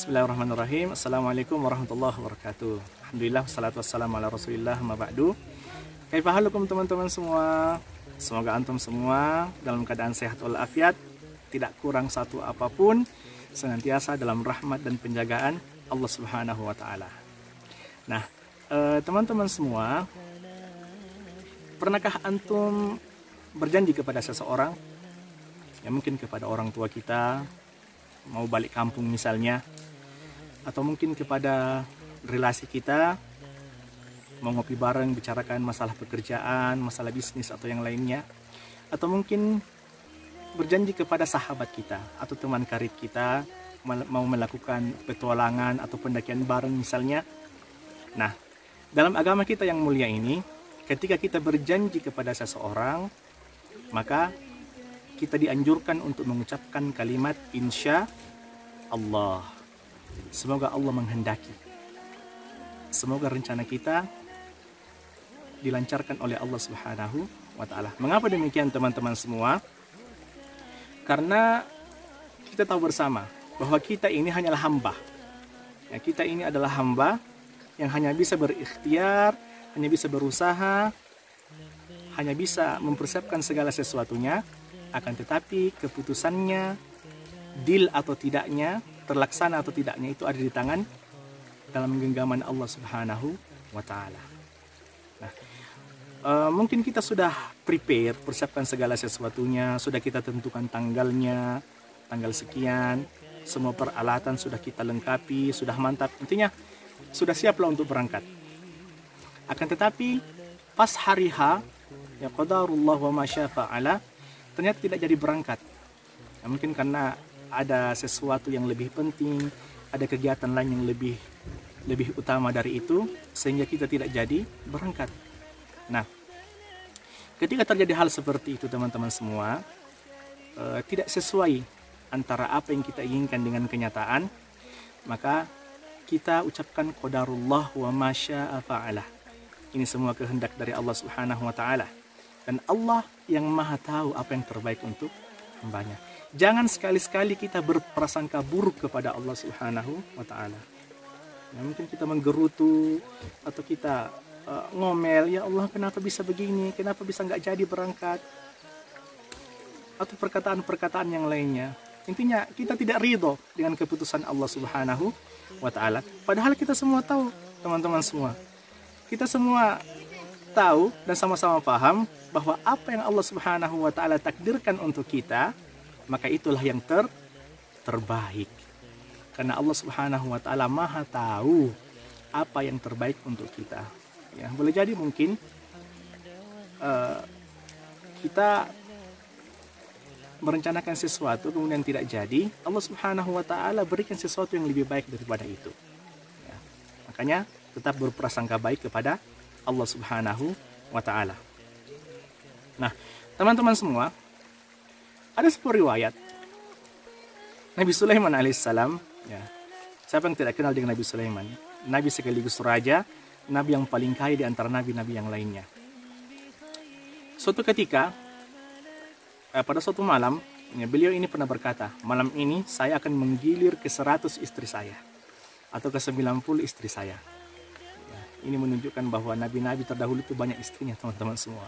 Bismillahirrahmanirrahim. Assalamualaikum warahmatullahi wabarakatuh. Alhamdulillah, wassalatu wassalamu ala rasulillah, ma ba'du. Kaifa halukum teman-teman semua? Semoga antum semua dalam keadaan sehat walafiat, tidak kurang satu apapun, senantiasa dalam rahmat dan penjagaan Allah Subhanahu wa taala. Nah, teman-teman semua, pernahkah antum berjanji kepada seseorang, ya mungkin kepada orang tua kita, mau balik kampung misalnya, atau mungkin kepada relasi kita, mau ngopi bareng, bicarakan masalah pekerjaan, masalah bisnis atau yang lainnya, atau mungkin berjanji kepada sahabat kita atau teman karib kita, mau melakukan petualangan atau pendakian bareng misalnya. Nah, dalam agama kita yang mulia ini, ketika kita berjanji kepada seseorang, maka kita dianjurkan untuk mengucapkan kalimat insya Allah. Semoga Allah menghendaki. Semoga rencana kita dilancarkan oleh Allah Subhanahu wa taala. Mengapa demikian teman-teman semua? Karena kita tahu bersama bahwa kita ini hanyalah hamba. Ya, kita ini adalah hamba yang hanya bisa berikhtiar, hanya bisa berusaha, hanya bisa mempersiapkan segala sesuatunya. Akan tetapi keputusannya, deal atau tidaknya, terlaksana atau tidaknya, itu ada di tangan dalam genggaman Allah Subhanahu wa taala. Nah, mungkin kita sudah prepare, persiapkan segala sesuatunya, sudah kita tentukan tanggalnya, tanggal sekian, semua peralatan sudah kita lengkapi, sudah mantap. Intinya sudah siaplah untuk berangkat. Akan tetapi pas hari H, ya qadarullah wa ma syaa fa'ala, ternyata tidak jadi berangkat. Ya, mungkin karena ada sesuatu yang lebih penting, ada kegiatan lain yang lebih utama dari itu, sehingga kita tidak jadi berangkat. Nah, ketika terjadi hal seperti itu teman-teman semua, tidak sesuai antara apa yang kita inginkan dengan kenyataan, maka kita ucapkan qadarullah wa ma syaa fa'ala. Ini semua kehendak dari Allah Subhanahu wa taala. Dan Allah yang maha tahu apa yang terbaik untuk hambanya. Jangan sekali-sekali kita berprasangka buruk kepada Allah Subhanahu wa ta'ala. Ya, mungkin kita menggerutu atau kita ngomel, ya Allah kenapa bisa begini, kenapa bisa nggak jadi berangkat, atau perkataan-perkataan yang lainnya. Intinya kita tidak ridho dengan keputusan Allah Subhanahu wa ta'ala. Padahal kita semua tahu, teman-teman semua, kita semua tahu dan sama-sama paham bahwa apa yang Allah Subhanahu wa ta'ala takdirkan untuk kita, maka itulah yang terbaik. Karena Allah Subhanahu wa ta'ala maha tahu apa yang terbaik untuk kita. Ya, boleh jadi mungkin kita merencanakan sesuatu kemudian tidak jadi, Allah Subhanahu wa ta'ala berikan sesuatu yang lebih baik daripada itu. Ya, makanya tetap berprasangka baik kepada Allah Subhanahu wa ta'ala. Nah, teman-teman semua, ada sebuah riwayat Nabi Sulaiman alaihissalam, ya. Siapa yang tidak kenal dengan Nabi Sulaiman? Nabi sekaligus raja, nabi yang paling kaya di antara nabi-nabi yang lainnya. Suatu ketika, pada suatu malam, ya, beliau ini pernah berkata, malam ini saya akan menggilir ke 100 istri saya, atau ke 90 istri saya. Ya, ini menunjukkan bahwa nabi-nabi terdahulu itu banyak istrinya, teman-teman semua.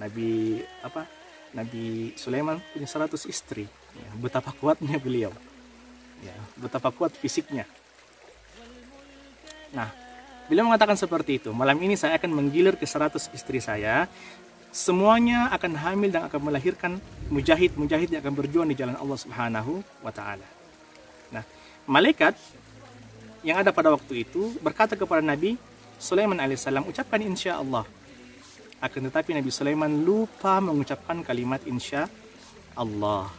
Nabi Sulaiman punya 100 istri. Ya, betapa kuatnya beliau. Ya, betapa kuat fisiknya. Nah, beliau mengatakan seperti itu. Malam ini saya akan menggilir ke 100 istri saya. Semuanya akan hamil dan akan melahirkan mujahid yang akan berjuang di jalan Allah Subhanahu wa ta'ala. Nah, malaikat yang ada pada waktu itu berkata kepada Nabi Sulaiman alaihissalam, ucapkan insya Allah. Akan tetapi Nabi Sulaiman lupa mengucapkan kalimat insya Allah.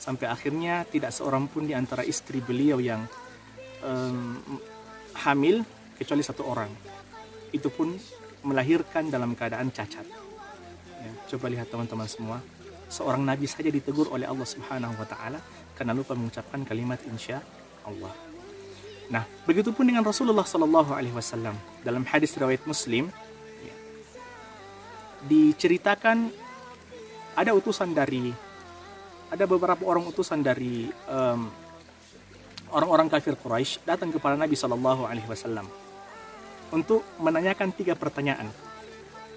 Sampai akhirnya tidak seorang pun di antara istri beliau yang hamil kecuali satu orang. Itu pun melahirkan dalam keadaan cacat. Ya, coba lihat teman-teman semua. Seorang Nabi saja ditegur oleh Allah Subhanahu wa ta'ala karena lupa mengucapkan kalimat insya Allah. Nah, begitu pun dengan Rasulullah Sallallahu Alaihi Wasallam. Dalam hadis riwayat Muslim, diceritakan ada beberapa orang utusan dari orang-orang kafir Quraisy datang kepada Nabi Shallallahu Alaihi Wasallam untuk menanyakan 3 pertanyaan,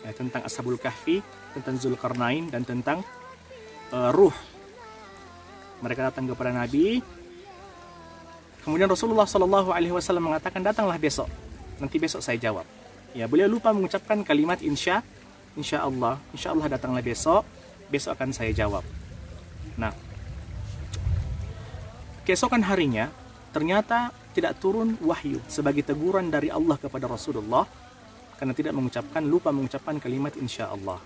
ya, tentang Ashabul Kahfi, tentang Zulkarnain, dan tentang ruh. Mereka datang kepada Nabi. Kemudian Rasulullah Shallallahu Alaihi Wasallam mengatakan, datanglah besok, nanti besok saya jawab. Ya, beliau lupa mengucapkan kalimat insya Allah datanglah besok akan saya jawab. Nah, keesokan harinya ternyata tidak turun wahyu sebagai teguran dari Allah kepada Rasulullah karena tidak lupa mengucapkan kalimat insya Allah.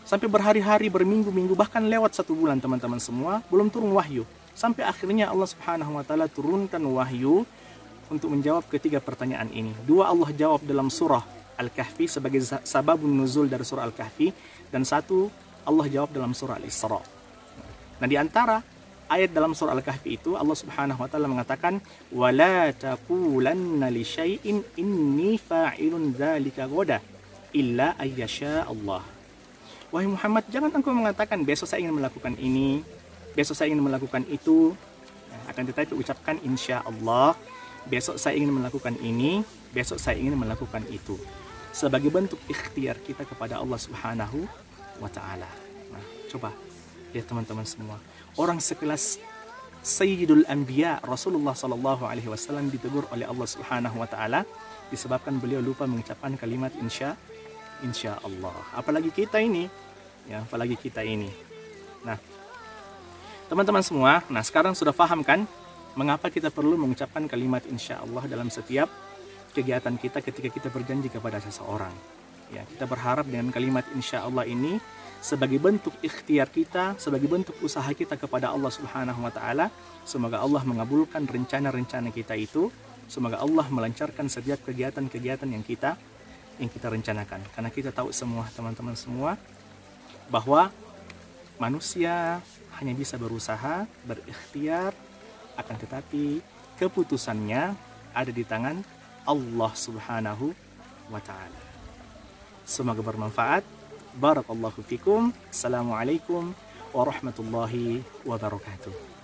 Sampai berhari-hari, berminggu-minggu, bahkan lewat 1 bulan teman-teman semua, belum turun wahyu. Sampai akhirnya Allah Subhanahu wa Ta'ala turunkan wahyu untuk menjawab ketiga pertanyaan ini. 2 Allah jawab dalam surah Al-Kahfi sebagai sababun nuzul dari surah Al-Kahfi, dan 1 Allah jawab dalam surah Al-Isra. Nah, di antara ayat dalam surah Al-Kahfi itu Allah Subhanahu wa Ta'ala mengatakan, wala taqulanna li syai'in inni fa'ilun dzalika ghadan illa ayyasha Allah. Wahai Muhammad, jangan engkau mengatakan besok saya ingin melakukan ini, besok saya ingin melakukan itu, akan tetapi ucapkan insya Allah, besok saya ingin melakukan ini, besok saya ingin melakukan itu, sebagai bentuk ikhtiar kita kepada Allah Subhanahu wa Ta'ala. Nah, coba lihat teman-teman semua, orang sekelas Sayyidul Anbiya Rasulullah Sallallahu Alaihi Wasallam ditegur oleh Allah Subhanahu wa Ta'ala disebabkan beliau lupa mengucapkan kalimat insya Allah. Apalagi kita ini, ya, apalagi kita ini. Nah, teman-teman semua, nah sekarang sudah paham kan mengapa kita perlu mengucapkan kalimat insya Allah dalam setiap kegiatan kita ketika kita berjanji kepada seseorang. Ya, kita berharap dengan kalimat insya Allah ini sebagai bentuk ikhtiar kita, sebagai bentuk usaha kita kepada Allah Subhanahu wa Ta'ala. Semoga Allah mengabulkan rencana-rencana kita itu. Semoga Allah melancarkan setiap kegiatan-kegiatan yang kita rencanakan. Karena kita tahu semua, teman-teman semua, bahwa manusia hanya bisa berusaha, berikhtiar, akan tetapi keputusannya ada di tangan Allah Subhanahu wa Ta'ala. Semoga bermanfaat. Barakallahu fikum. Assalamualaikum warahmatullahi wabarakatuh.